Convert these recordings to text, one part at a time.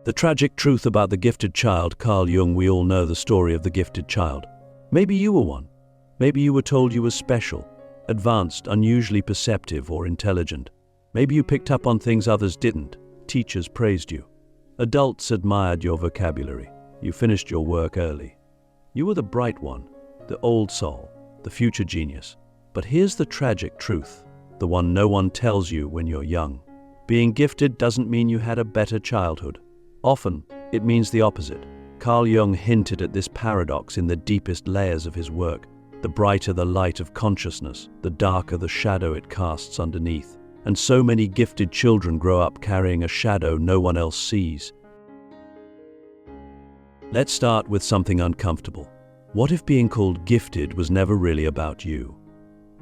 The tragic truth about the gifted child. Carl Jung. We all know the story of the gifted child. Maybe you were one. Maybe you were told you were special, advanced, unusually perceptive, or intelligent. Maybe you picked up on things others didn't. Teachers praised you. Adults admired your vocabulary. You finished your work early. You were the bright one, the old soul, the future genius. But here's the tragic truth, the one no one tells you when you're young. Being gifted doesn't mean you had a better childhood. Often, it means the opposite. Carl Jung hinted at this paradox in the deepest layers of his work. The brighter the light of consciousness, the darker the shadow it casts underneath. And so many gifted children grow up carrying a shadow no one else sees. Let's start with something uncomfortable. What if being called gifted was never really about you?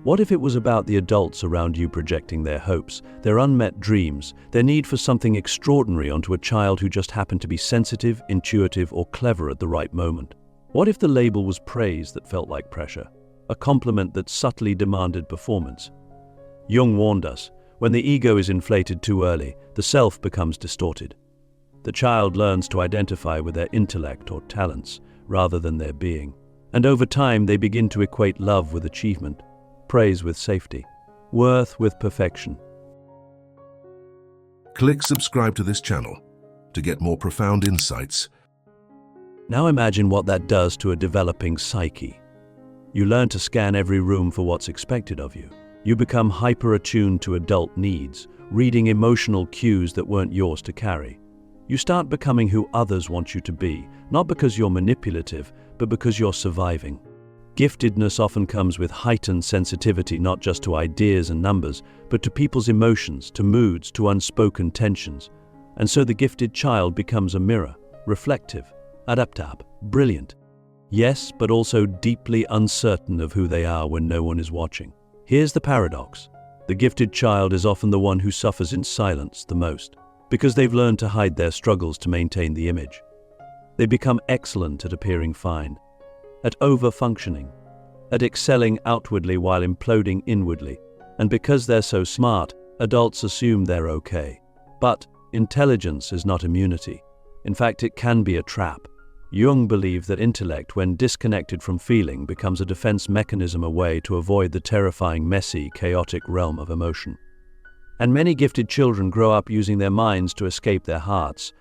What if it was about the adults around you projecting their hopes, their unmet dreams, their need for something extraordinary onto a child who just happened to be sensitive, intuitive, or clever at the right moment? What if the label was praise that felt like pressure, a compliment that subtly demanded performance? Jung warned us, when the ego is inflated too early, the self becomes distorted. The child learns to identify with their intellect or talents rather than their being. And over time, they begin to equate love with achievement, praise with safety, worth with perfection. Click subscribe to this channel to get more profound insights. Now imagine what that does to a developing psyche. You learn to scan every room for what's expected of you. You become hyper-attuned to adult needs, reading emotional cues that weren't yours to carry. You start becoming who others want you to be, not because you're manipulative, but because you're surviving. Giftedness often comes with heightened sensitivity not just to ideas and numbers, but to people's emotions, to moods, to unspoken tensions. And so the gifted child becomes a mirror, reflective, adaptable, brilliant. Yes, but also deeply uncertain of who they are when no one is watching. Here's the paradox. The gifted child is often the one who suffers in silence the most, because they've learned to hide their struggles to maintain the image. They become excellent at appearing fine, at over-functioning, at excelling outwardly while imploding inwardly. And because they're so smart, adults assume they're okay. But intelligence is not immunity. In fact, it can be a trap. Jung believed that intellect, when disconnected from feeling, becomes a defense mechanism, a way to avoid the terrifying, messy, chaotic realm of emotion. And many gifted children grow up using their minds to escape their hearts.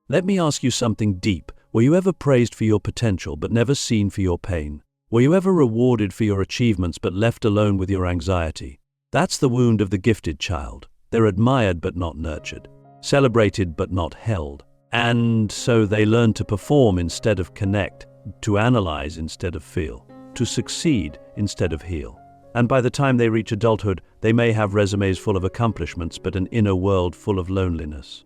Let me ask you something deep. Were you ever praised for your potential but never seen for your pain? Were you ever rewarded for your achievements but left alone with your anxiety? That's the wound of the gifted child. They're admired but not nurtured, celebrated but not held. And so they learn to perform instead of connect, to analyze instead of feel, to succeed instead of heal. And by the time they reach adulthood, they may have resumes full of accomplishments, but an inner world full of loneliness.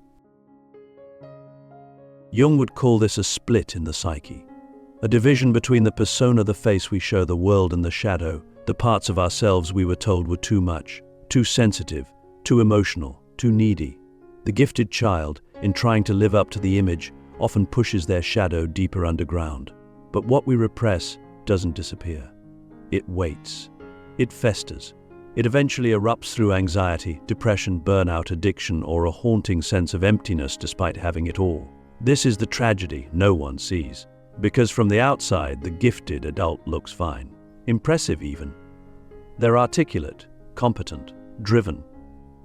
Jung would call this a split in the psyche, a division between the persona, the face we show the world, and the shadow, the parts of ourselves we were told were too much, too sensitive, too emotional, too needy. The gifted child, in trying to live up to the image, often pushes their shadow deeper underground. But what we repress doesn't disappear. It waits. It festers. It eventually erupts through anxiety, depression, burnout, addiction, or a haunting sense of emptiness despite having it all. This is the tragedy no one sees. Because from the outside, the gifted adult looks fine. Impressive even. They're articulate, competent, driven.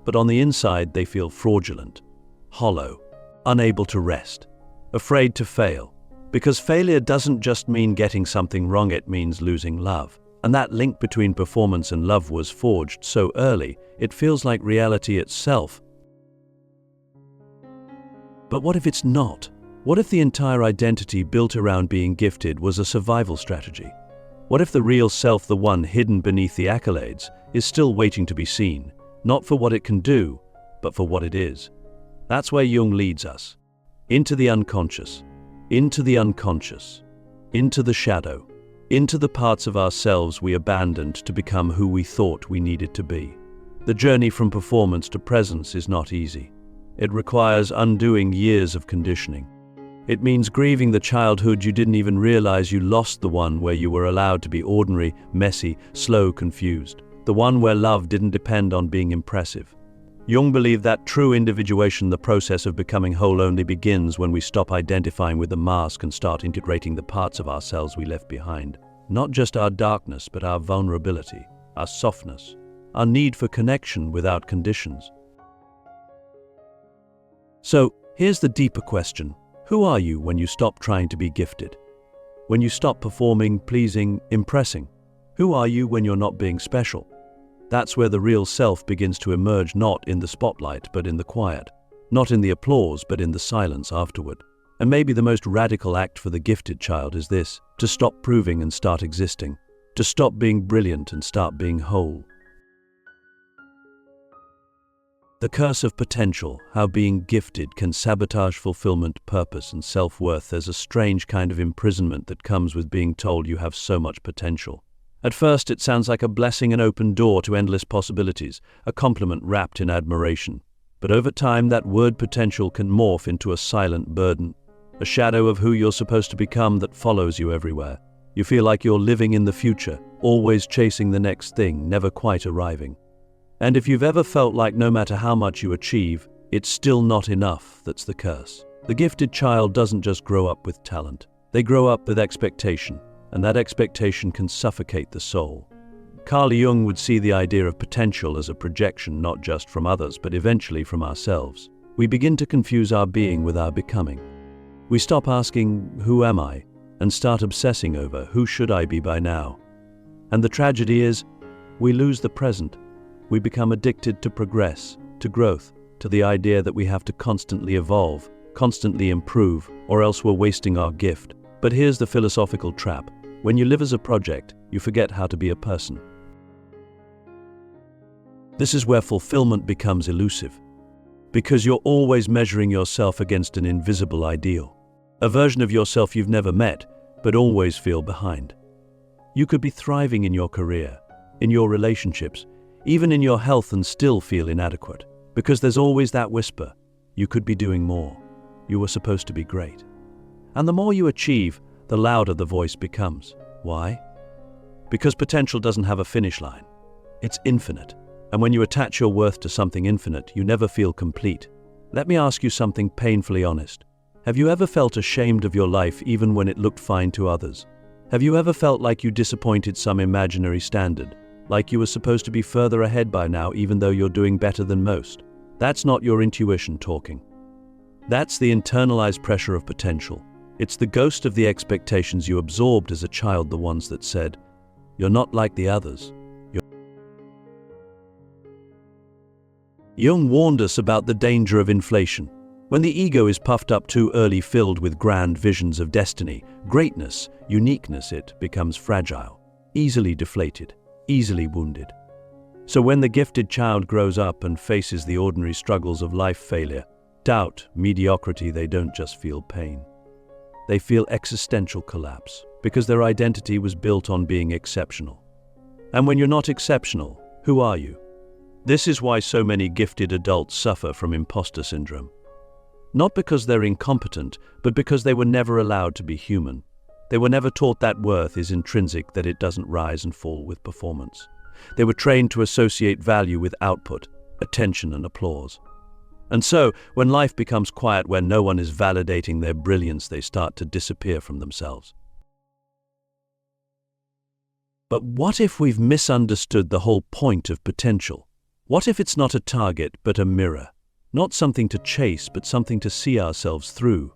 But on the inside, they feel fraudulent, hollow, unable to rest, afraid to fail. Because failure doesn't just mean getting something wrong, it means losing love. And that link between performance and love was forged so early, it feels like reality itself. But what if it's not? What if the entire identity built around being gifted was a survival strategy? What if the real self, the one hidden beneath the accolades, is still waiting to be seen, not for what it can do, but for what it is? That's where Jung leads us. Into the unconscious, into the unconscious, into the shadow, into the parts of ourselves we abandoned to become who we thought we needed to be. The journey from performance to presence is not easy. It requires undoing years of conditioning. It means grieving the childhood you didn't even realize you lost, the one where you were allowed to be ordinary, messy, slow, confused. The one where love didn't depend on being impressive. Jung believed that true individuation, the process of becoming whole, only begins when we stop identifying with the mask and start integrating the parts of ourselves we left behind. Not just our darkness, but our vulnerability, our softness, our need for connection without conditions. So, here's the deeper question. Who are you when you stop trying to be gifted? When you stop performing, pleasing, impressing? Who are you when you're not being special? That's where the real self begins to emerge, not in the spotlight, but in the quiet. Not in the applause, but in the silence afterward. And maybe the most radical act for the gifted child is this: to stop proving and start existing. To stop being brilliant and start being whole. The curse of potential, how being gifted can sabotage fulfillment, purpose, and self-worth. There's a strange kind of imprisonment that comes with being told you have so much potential. At first, it sounds like a blessing, an open door to endless possibilities, a compliment wrapped in admiration. But over time, that word potential can morph into a silent burden, a shadow of who you're supposed to become that follows you everywhere. You feel like you're living in the future, always chasing the next thing, never quite arriving. And if you've ever felt like no matter how much you achieve, it's still not enough, that's the curse. The gifted child doesn't just grow up with talent. They grow up with expectation. And that expectation can suffocate the soul. Carl Jung would see the idea of potential as a projection not just from others, but eventually from ourselves. We begin to confuse our being with our becoming. We stop asking, who am I? And start obsessing over, who should I be by now? And the tragedy is, we lose the present. We become addicted to progress, to growth, to the idea that we have to constantly evolve, constantly improve, or else we're wasting our gift. But here's the philosophical trap. When you live as a project, you forget how to be a person. This is where fulfillment becomes elusive, because you're always measuring yourself against an invisible ideal, a version of yourself you've never met, but always feel behind. You could be thriving in your career, in your relationships, even in your health, and still feel inadequate, because there's always that whisper, you could be doing more, you were supposed to be great. And the more you achieve, the louder the voice becomes. Why? Because potential doesn't have a finish line. It's infinite. And when you attach your worth to something infinite, you never feel complete. Let me ask you something painfully honest. Have you ever felt ashamed of your life even when it looked fine to others? Have you ever felt like you disappointed some imaginary standard? Like you were supposed to be further ahead by now even though you're doing better than most? That's not your intuition talking. That's the internalized pressure of potential. It's the ghost of the expectations you absorbed as a child, the ones that said, you're not like the others. Jung warned us about the danger of inflation. When the ego is puffed up too early, filled with grand visions of destiny, greatness, uniqueness, it becomes fragile, easily deflated, easily wounded. So when the gifted child grows up and faces the ordinary struggles of life, failure, doubt, mediocrity, they don't just feel pain. They feel existential collapse, because their identity was built on being exceptional. And when you're not exceptional, who are you? This is why so many gifted adults suffer from imposter syndrome. Not because they're incompetent, but because they were never allowed to be human. They were never taught that worth is intrinsic, that it doesn't rise and fall with performance. They were trained to associate value with output, attention, and applause. And so, when life becomes quiet, where no one is validating their brilliance, they start to disappear from themselves. But what if we've misunderstood the whole point of potential? What if it's not a target, but a mirror? Not something to chase, but something to see ourselves through.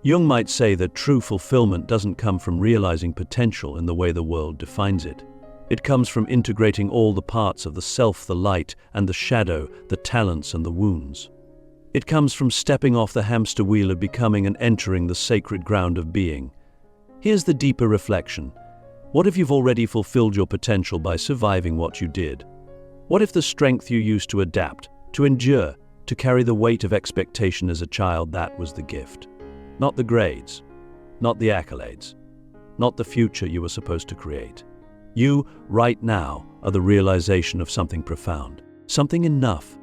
Jung might say that true fulfillment doesn't come from realizing potential in the way the world defines it. It comes from integrating all the parts of the self, the light and the shadow, the talents and the wounds. It comes from stepping off the hamster wheel of becoming and entering the sacred ground of being. Here's the deeper reflection. What if you've already fulfilled your potential by surviving what you did? What if the strength you used to adapt, to endure, to carry the weight of expectation as a child, that was the gift? Not the grades, not the accolades, not the future you were supposed to create. You, right now, are the realization of something profound, something enough.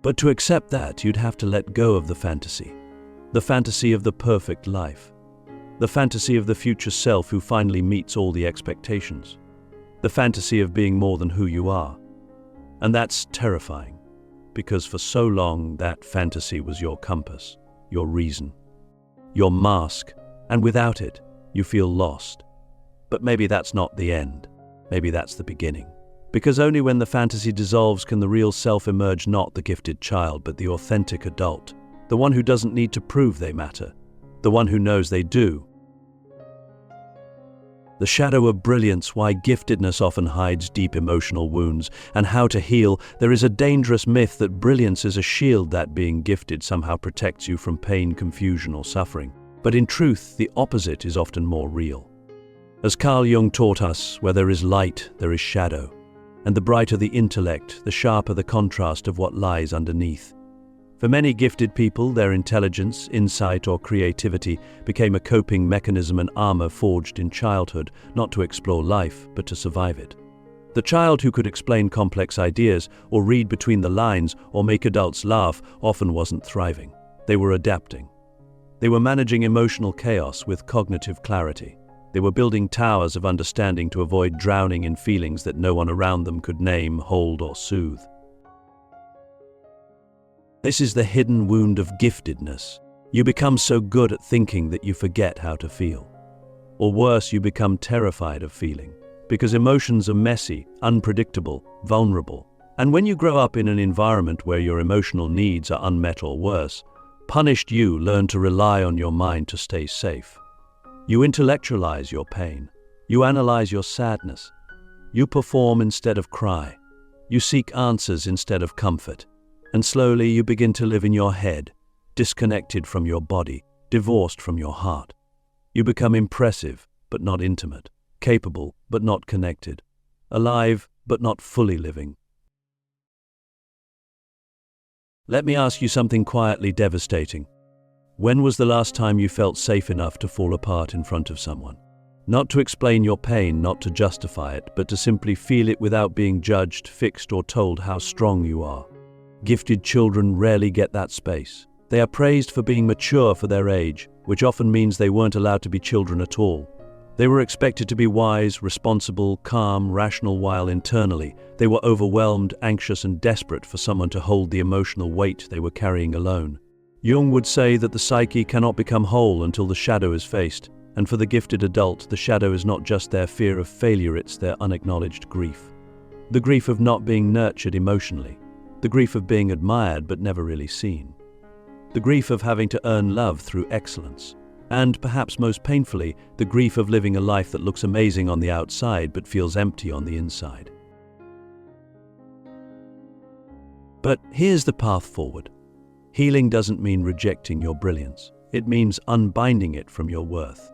But to accept that, you'd have to let go of the fantasy of the perfect life, the fantasy of the future self who finally meets all the expectations, the fantasy of being more than who you are. And that's terrifying, because for so long that fantasy was your compass, your reason, your mask, and without it, you feel lost. But maybe that's not the end. Maybe that's the beginning. Because only when the fantasy dissolves can the real self emerge, not the gifted child, but the authentic adult, the one who doesn't need to prove they matter, the one who knows they do. The shadow of brilliance, why giftedness often hides deep emotional wounds, and how to heal. There is a dangerous myth that brilliance is a shield, that being gifted somehow protects you from pain, confusion, or suffering. But in truth, the opposite is often more real. As Carl Jung taught us, where there is light, there is shadow. And the brighter the intellect, the sharper the contrast of what lies underneath. For many gifted people, their intelligence, insight, or creativity became a coping mechanism, and armor forged in childhood, not to explore life, but to survive it. The child who could explain complex ideas, or read between the lines, or make adults laugh, often wasn't thriving. They were adapting. They were managing emotional chaos with cognitive clarity. They were building towers of understanding to avoid drowning in feelings that no one around them could name, hold, or soothe. This is the hidden wound of giftedness. You become so good at thinking that you forget how to feel. Or worse, you become terrified of feeling, because emotions are messy, unpredictable, vulnerable. And when you grow up in an environment where your emotional needs are unmet, or worse, punished, you learn to rely on your mind to stay safe. You intellectualize your pain. You analyze your sadness. You perform instead of cry. You seek answers instead of comfort. And slowly you begin to live in your head, disconnected from your body, divorced from your heart. You become impressive, but not intimate, capable, but not connected, alive, but not fully living. Let me ask you something quietly devastating. When was the last time you felt safe enough to fall apart in front of someone? Not to explain your pain, not to justify it, but to simply feel it without being judged, fixed, or told how strong you are. Gifted children rarely get that space. They are praised for being mature for their age, which often means they weren't allowed to be children at all. They were expected to be wise, responsible, calm, rational, while internally they were overwhelmed, anxious, and desperate for someone to hold the emotional weight they were carrying alone. Jung would say that the psyche cannot become whole until the shadow is faced, and for the gifted adult, the shadow is not just their fear of failure, it's their unacknowledged grief. The grief of not being nurtured emotionally. The grief of being admired but never really seen. The grief of having to earn love through excellence. And, perhaps most painfully, the grief of living a life that looks amazing on the outside but feels empty on the inside. But here's the path forward. Healing doesn't mean rejecting your brilliance. It means unbinding it from your worth.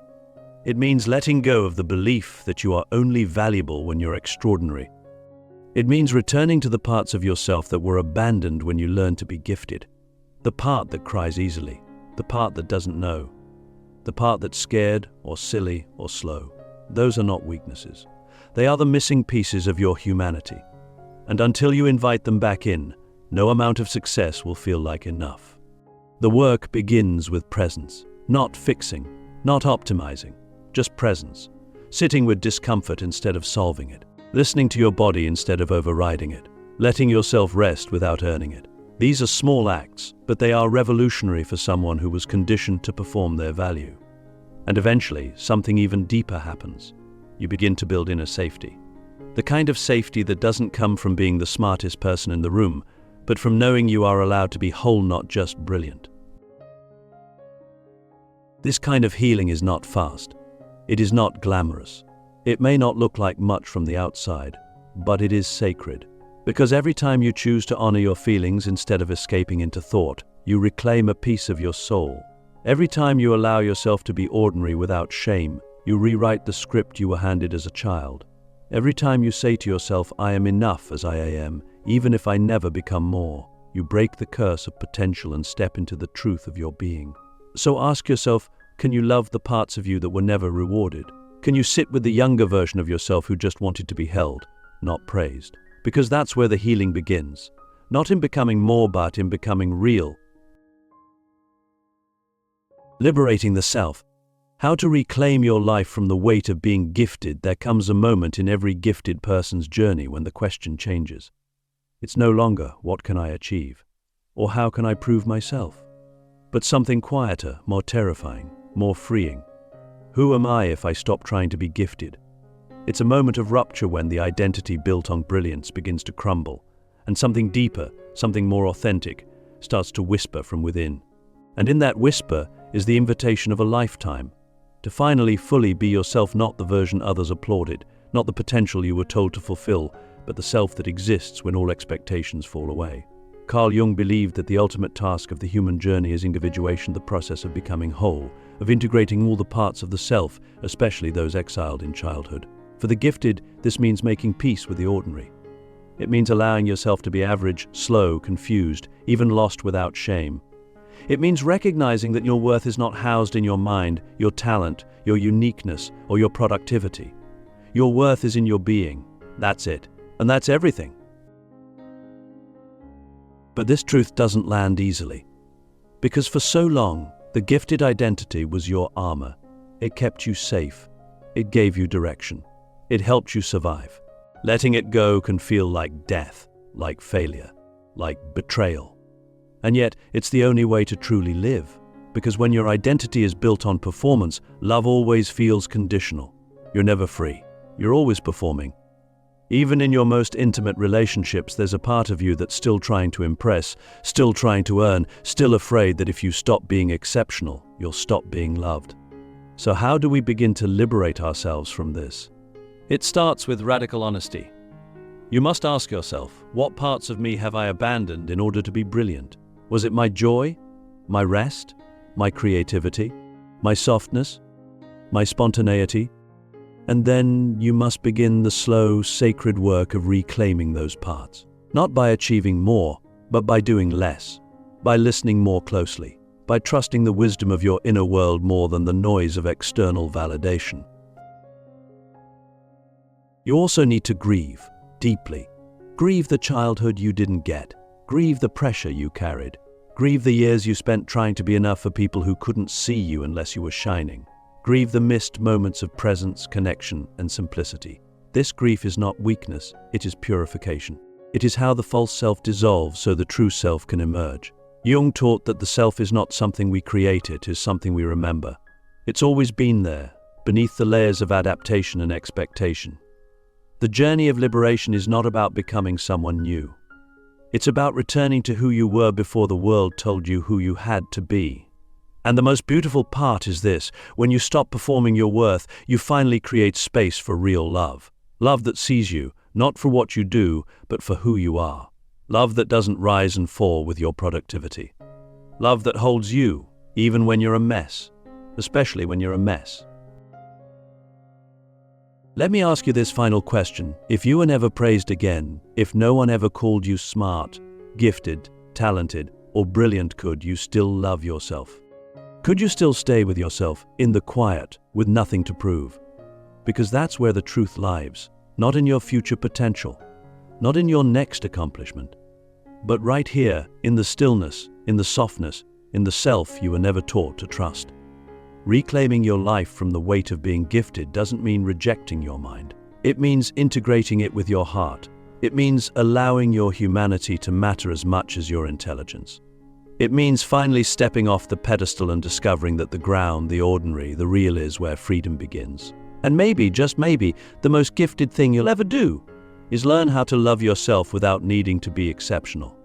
It means letting go of the belief that you are only valuable when you're extraordinary. It means returning to the parts of yourself that were abandoned when you learned to be gifted. The part that cries easily, the part that doesn't know, the part that's scared or silly or slow. Those are not weaknesses. They are the missing pieces of your humanity. And until you invite them back in, no amount of success will feel like enough. The work begins with presence, not fixing, not optimizing, just presence. Sitting with discomfort instead of solving it. Listening to your body instead of overriding it. Letting yourself rest without earning it. These are small acts, but they are revolutionary for someone who was conditioned to perform their value. And eventually, something even deeper happens. You begin to build inner safety. The kind of safety that doesn't come from being the smartest person in the room, but from knowing you are allowed to be whole, not just brilliant. This kind of healing is not fast. It is not glamorous. It may not look like much from the outside, but it is sacred. Because every time you choose to honor your feelings instead of escaping into thought, you reclaim a piece of your soul. Every time you allow yourself to be ordinary without shame, you rewrite the script you were handed as a child. Every time you say to yourself, I am enough as I am, even if I never become more, you break the curse of potential and step into the truth of your being. So ask yourself, can you love the parts of you that were never rewarded? Can you sit with the younger version of yourself who just wanted to be held, not praised? Because that's where the healing begins. Not in becoming more, but in becoming real. Liberating the self. How to reclaim your life from the weight of being gifted. There comes a moment in every gifted person's journey when the question changes. It's no longer, what can I achieve? Or how can I prove myself? But something quieter, more terrifying, more freeing. Who am I if I stop trying to be gifted? It's a moment of rupture when the identity built on brilliance begins to crumble, and something deeper, something more authentic, starts to whisper from within. And in that whisper is the invitation of a lifetime, to finally fully be yourself, not the version others applauded, not the potential you were told to fulfill, but the self that exists when all expectations fall away. Carl Jung believed that the ultimate task of the human journey is individuation, the process of becoming whole, of integrating all the parts of the self, especially those exiled in childhood. For the gifted, this means making peace with the ordinary. It means allowing yourself to be average, slow, confused, even lost without shame. It means recognizing that your worth is not housed in your mind, your talent, your uniqueness, or your productivity. Your worth is in your being. That's it. And that's everything. But this truth doesn't land easily. Because for so long, the gifted identity was your armor. It kept you safe. It gave you direction. It helped you survive. Letting it go can feel like death, like failure, like betrayal. And yet, it's the only way to truly live. Because when your identity is built on performance, love always feels conditional. You're never free. You're always performing. Even in your most intimate relationships, there's a part of you that's still trying to impress, still trying to earn, still afraid that if you stop being exceptional, you'll stop being loved. So how do we begin to liberate ourselves from this? It starts with radical honesty. You must ask yourself, what parts of me have I abandoned in order to be brilliant? Was it my joy, my rest, my creativity, my softness, my spontaneity? And then you must begin the slow, sacred work of reclaiming those parts. Not by achieving more, but by doing less, by listening more closely, by trusting the wisdom of your inner world more than the noise of external validation. You also need to grieve, deeply. Grieve the childhood you didn't get. Grieve the pressure you carried. Grieve the years you spent trying to be enough for people who couldn't see you unless you were shining. Grieve the missed moments of presence, connection, and simplicity. This grief is not weakness, it is purification. It is how the false self dissolves so the true self can emerge. Jung taught that the self is not something we create, it is something we remember. It's always been there, beneath the layers of adaptation and expectation. The journey of liberation is not about becoming someone new. It's about returning to who you were before the world told you who you had to be. And the most beautiful part is this: when you stop performing your worth, you finally create space for real love. Love that sees you, not for what you do, but for who you are. Love that doesn't rise and fall with your productivity. Love that holds you, even when you're a mess, especially when you're a mess. Let me ask you this final question. If you were never praised again, if no one ever called you smart, gifted, talented, or brilliant, could you still love yourself? Could you still stay with yourself, in the quiet, with nothing to prove? Because that's where the truth lies, not in your future potential, not in your next accomplishment, but right here, in the stillness, in the softness, in the self you were never taught to trust. Reclaiming your life from the weight of being gifted doesn't mean rejecting your mind. It means integrating it with your heart. It means allowing your humanity to matter as much as your intelligence. It means finally stepping off the pedestal and discovering that the ground, the ordinary, the real is where freedom begins. And maybe, just maybe, the most gifted thing you'll ever do is learn how to love yourself without needing to be exceptional.